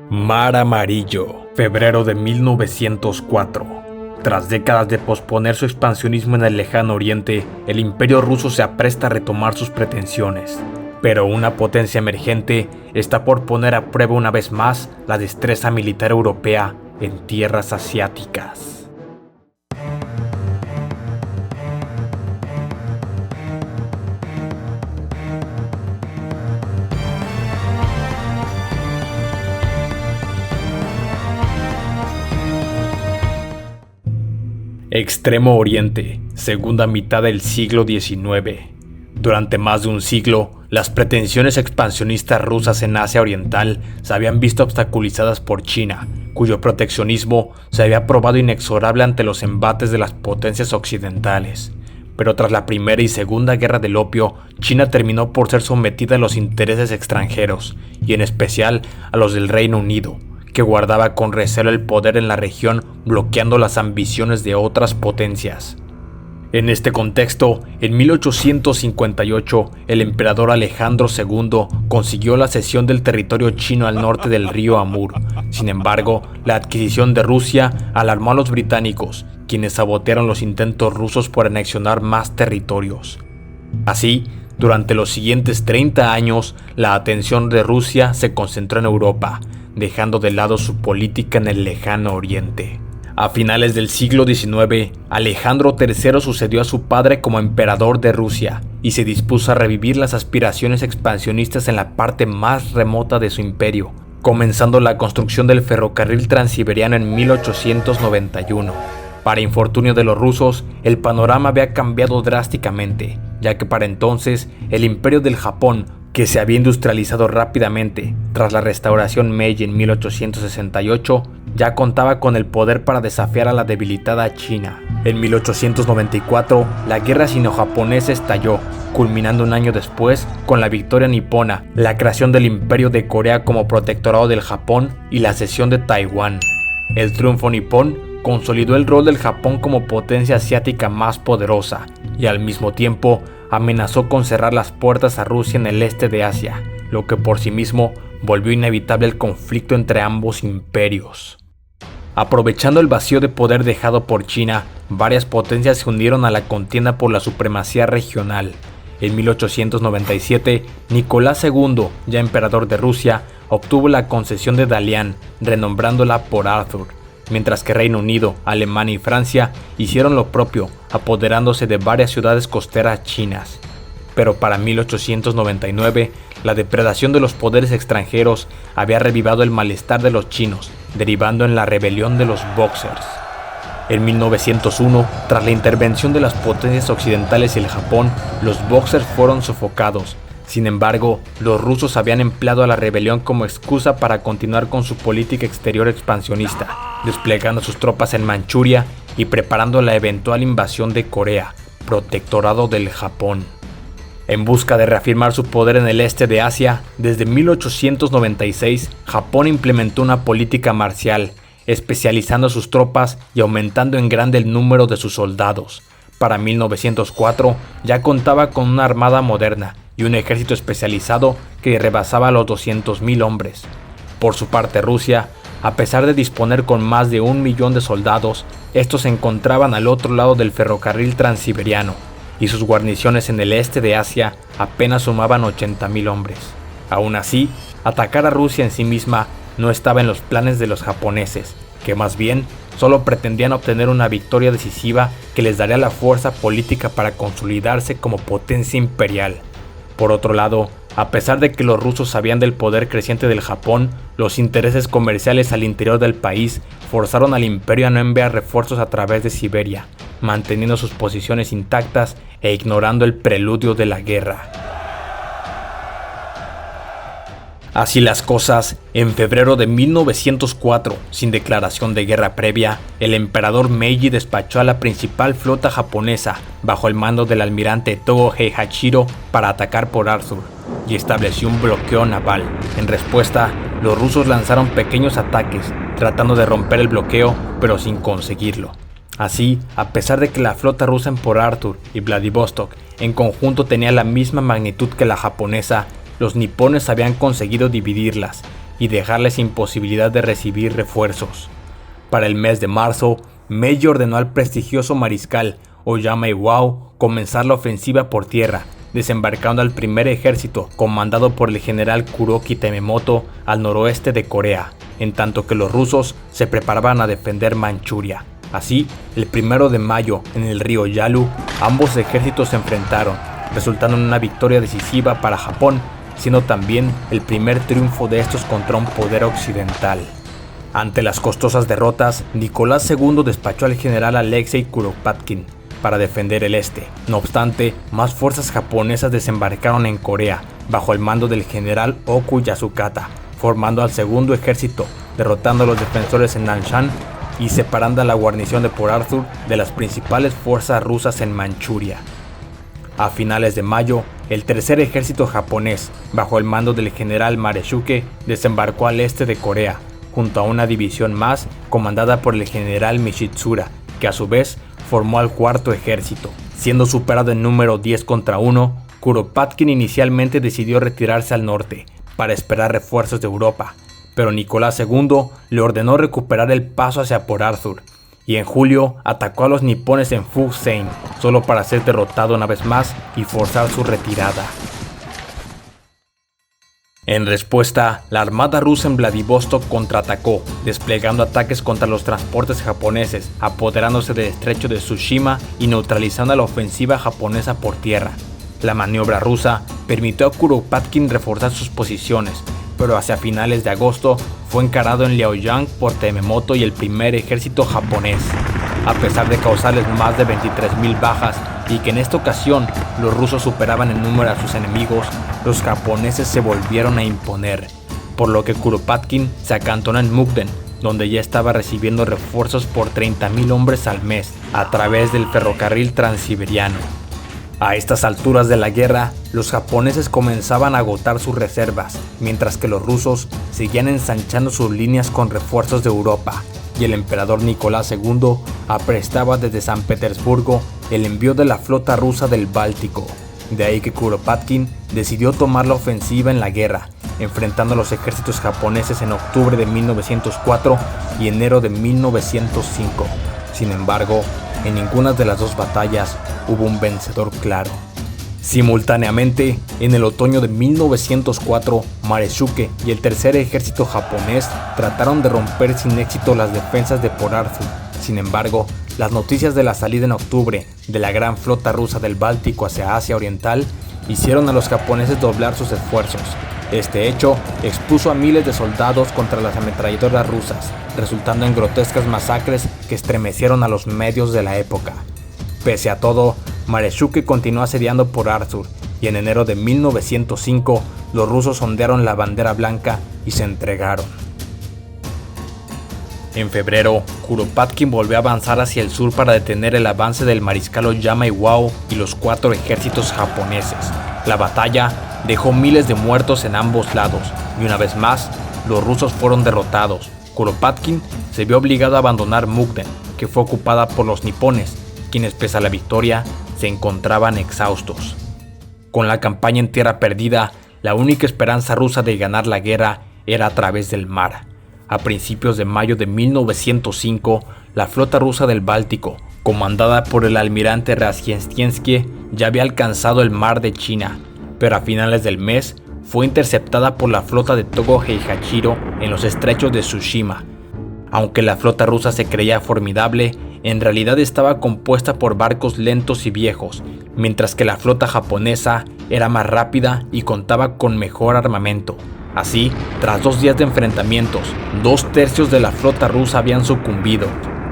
Mar Amarillo, febrero de 1904. Tras décadas de posponer su expansionismo en el lejano oriente, el Imperio ruso se apresta a retomar sus pretensiones. Pero una potencia emergente está por poner a prueba una vez más la destreza militar europea en tierras asiáticas. Extremo Oriente, segunda mitad del siglo XIX. Durante más de un siglo, las pretensiones expansionistas rusas en Asia Oriental se habían visto obstaculizadas por China, cuyo proteccionismo se había probado inexorable ante los embates de las potencias occidentales. Pero tras la Primera y Segunda Guerra del Opio, China terminó por ser sometida a los intereses extranjeros, y en especial a los del Reino Unido, que guardaba con recelo el poder en la región, bloqueando las ambiciones de otras potencias. En este contexto, en 1858, el emperador Alejandro II consiguió la cesión del territorio chino al norte del río Amur. Sin embargo, la adquisición de Rusia alarmó a los británicos, quienes sabotearon los intentos rusos por anexionar más territorios. Así, durante los siguientes 30 años, la atención de Rusia se concentró en Europa, dejando de lado su política en el lejano oriente. A finales del siglo XIX, Alejandro III sucedió a su padre como emperador de Rusia y se dispuso a revivir las aspiraciones expansionistas en la parte más remota de su imperio, comenzando la construcción del ferrocarril transiberiano en 1891. Para infortunio de los rusos, el panorama había cambiado drásticamente, ya que para entonces el imperio del Japón, que se había industrializado rápidamente tras la restauración Meiji en 1868, ya contaba con el poder para desafiar a la debilitada China. En 1894, la guerra sino-japonesa estalló, culminando un año después con la victoria nipona, la creación del Imperio de Corea como protectorado del Japón y la cesión de Taiwán. El triunfo nipón consolidó el rol del Japón como potencia asiática más poderosa y al mismo tiempo amenazó con cerrar las puertas a Rusia en el este de Asia, lo que por sí mismo volvió inevitable el conflicto entre ambos imperios. Aprovechando el vacío de poder dejado por China, varias potencias se unieron a la contienda por la supremacía regional. En 1897, Nicolás II, ya emperador de Rusia, obtuvo la concesión de Dalian, renombrándola por Arthur, mientras que Reino Unido, Alemania y Francia hicieron lo propio, apoderándose de varias ciudades costeras chinas. Pero para 1899, la depredación de los poderes extranjeros había revivado el malestar de los chinos, derivando en la rebelión de los Boxers. En 1901, tras la intervención de las potencias occidentales y el Japón, los Boxers fueron sofocados. Sin embargo, los rusos habían empleado a la rebelión como excusa para continuar con su política exterior expansionista, desplegando sus tropas en Manchuria y preparando la eventual invasión de Corea, protectorado del Japón. En busca de reafirmar su poder en el este de Asia, desde 1896, Japón implementó una política marcial, especializando sus tropas y aumentando en grande el número de sus soldados. Para 1904, ya contaba con una armada moderna y un ejército especializado que rebasaba los 200.000 hombres. Por su parte, Rusia, a pesar de disponer con más de 1 millón de soldados, estos se encontraban al otro lado del ferrocarril transiberiano, y sus guarniciones en el este de Asia apenas sumaban 80.000 hombres. Aún así, atacar a Rusia en sí misma no estaba en los planes de los japoneses, que más bien solo pretendían obtener una victoria decisiva que les daría la fuerza política para consolidarse como potencia imperial. Por otro lado, a pesar de que los rusos sabían del poder creciente del Japón, los intereses comerciales al interior del país forzaron al imperio a no enviar refuerzos a través de Siberia, manteniendo sus posiciones intactas e ignorando el preludio de la guerra. Así las cosas, en febrero de 1904, sin declaración de guerra previa, el emperador Meiji despachó a la principal flota japonesa bajo el mando del almirante Togo Heihachiro para atacar por Arthur y estableció un bloqueo naval. En respuesta, los rusos lanzaron pequeños ataques, tratando de romper el bloqueo, pero sin conseguirlo. Así, a pesar de que la flota rusa en Port Arthur y Vladivostok en conjunto tenía la misma magnitud que la japonesa, los nipones habían conseguido dividirlas, y dejarles sin posibilidad de recibir refuerzos. Para el mes de marzo, Meiji ordenó al prestigioso mariscal Oyama Iwao comenzar la ofensiva por tierra, desembarcando al primer ejército comandado por el general Kuroki Tamemoto al noroeste de Corea, en tanto que los rusos se preparaban a defender Manchuria. Así, el 1 de mayo, en el río Yalu, ambos ejércitos se enfrentaron, resultando en una victoria decisiva para Japón, siendo también el primer triunfo de estos contra un poder occidental. Ante las costosas derrotas, Nicolás II despachó al general Alexei Kuropatkin para defender el este. No obstante, más fuerzas japonesas desembarcaron en Corea, bajo el mando del general Oku Yasukata, formando al segundo ejército, derrotando a los defensores en Nanshan y separando a la guarnición de Port Arthur de las principales fuerzas rusas en Manchuria. A finales de mayo, el tercer ejército japonés, bajo el mando del general Mareshuke, desembarcó al este de Corea, junto a una división más comandada por el general Mishitsura, que a su vez formó al cuarto ejército. Siendo superado en número 10 contra 1, Kuropatkin inicialmente decidió retirarse al norte para esperar refuerzos de Europa, pero Nicolás II le ordenó recuperar el paso hacia Port Arthur, y en julio atacó a los nipones en Fukushima, solo para ser derrotado una vez más y forzar su retirada. En respuesta, la armada rusa en Vladivostok contraatacó, desplegando ataques contra los transportes japoneses, apoderándose del estrecho de Tsushima y neutralizando a la ofensiva japonesa por tierra. La maniobra rusa permitió a Kuropatkin reforzar sus posiciones, pero hacia finales de agosto fue encarado en Liaoyang por Tamemoto y el primer ejército japonés. A pesar de causarles más de 23.000 bajas y que en esta ocasión los rusos superaban en número a sus enemigos, los japoneses se volvieron a imponer, por lo que Kuropatkin se acantonó en Mukden, donde ya estaba recibiendo refuerzos por 30.000 hombres al mes a través del ferrocarril transiberiano. A estas alturas de la guerra, los japoneses comenzaban a agotar sus reservas, mientras que los rusos seguían ensanchando sus líneas con refuerzos de Europa, y el emperador Nicolás II aprestaba desde San Petersburgo el envío de la flota rusa del Báltico. De ahí que Kuropatkin decidió tomar la ofensiva en la guerra, enfrentando a los ejércitos japoneses en octubre de 1904 y enero de 1905. Sin embargo, en ninguna de las dos batallas hubo un vencedor claro. Simultáneamente, en el otoño de 1904, Mareshuke y el tercer ejército japonés trataron de romper sin éxito las defensas de Port Arthur. Sin embargo, las noticias de la salida en octubre de la gran flota rusa del Báltico hacia Asia Oriental hicieron a los japoneses doblar sus esfuerzos. Este hecho expuso a miles de soldados contra las ametralladoras rusas, resultando en grotescas masacres que estremecieron a los medios de la época. Pese a todo, Mareshuke continuó asediando Port Arthur, y en enero de 1905 los rusos ondearon la bandera blanca y se entregaron. En febrero, Kuropatkin volvió a avanzar hacia el sur para detener el avance del mariscal Oyama Iwao y los 4 ejércitos japoneses. La batalla dejó miles de muertos en ambos lados, y una vez más, los rusos fueron derrotados. Kuropatkin se vio obligado a abandonar Mukden, que fue ocupada por los nipones, quienes pese a la victoria, se encontraban exhaustos. Con la campaña en tierra perdida, la única esperanza rusa de ganar la guerra era a través del mar. A principios de mayo de 1905, la flota rusa del Báltico, comandada por el almirante Razhiestnienski, ya había alcanzado el mar de China, pero a finales del mes fue interceptada por la flota de Togo Heihachiro en los estrechos de Tsushima. Aunque la flota rusa se creía formidable, en realidad estaba compuesta por barcos lentos y viejos, mientras que la flota japonesa era más rápida y contaba con mejor armamento. Así, tras 2 días de enfrentamientos, 2/3 de la flota rusa habían sucumbido,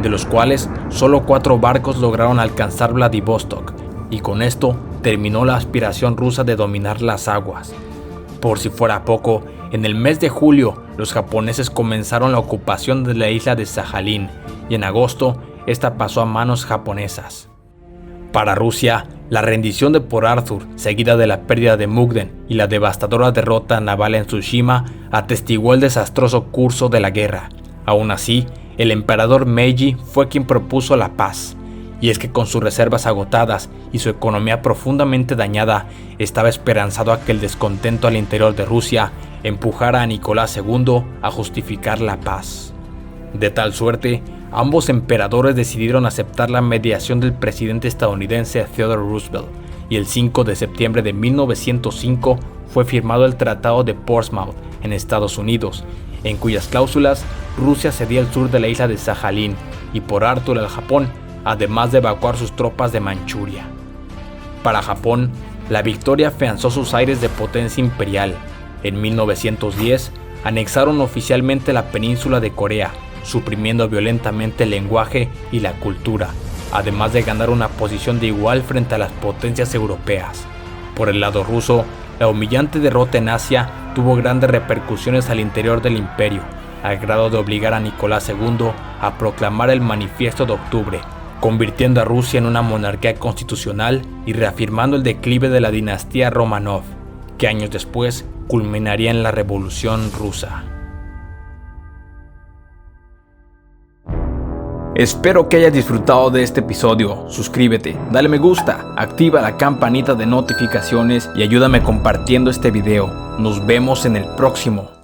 de los cuales solo 4 barcos lograron alcanzar Vladivostok, y con esto terminó la aspiración rusa de dominar las aguas. Por si fuera poco, en el mes de julio, los japoneses comenzaron la ocupación de la isla de Sajalín, y en agosto, esta pasó a manos japonesas. Para Rusia, la rendición de Port Arthur, seguida de la pérdida de Mukden y la devastadora derrota naval en Tsushima, atestiguó el desastroso curso de la guerra. Aún así, el emperador Meiji fue quien propuso la paz, Y es que con sus reservas agotadas y su economía profundamente dañada, estaba esperanzado a que el descontento al interior de Rusia empujara a Nicolás II a justificar la paz. De tal suerte, ambos emperadores decidieron aceptar la mediación del presidente estadounidense Theodore Roosevelt, y el 5 de septiembre de 1905 fue firmado el Tratado de Portsmouth en Estados Unidos, en cuyas cláusulas Rusia cedía el sur de la isla de Sajalín y por Arthur al Japón, además de evacuar sus tropas de Manchuria. Para Japón, la victoria afianzó sus aires de potencia imperial. En 1910, anexaron oficialmente la península de Corea, suprimiendo violentamente el lenguaje y la cultura, además de ganar una posición de igual frente a las potencias europeas. Por el lado ruso, la humillante derrota en Asia tuvo grandes repercusiones al interior del imperio, al grado de obligar a Nicolás II a proclamar el Manifiesto de Octubre, convirtiendo a Rusia en una monarquía constitucional y reafirmando el declive de la dinastía Romanov, que años después culminaría en la Revolución Rusa. Espero que hayas disfrutado de este episodio. Suscríbete, dale me gusta, activa la campanita de notificaciones y ayúdame compartiendo este video. Nos vemos en el próximo.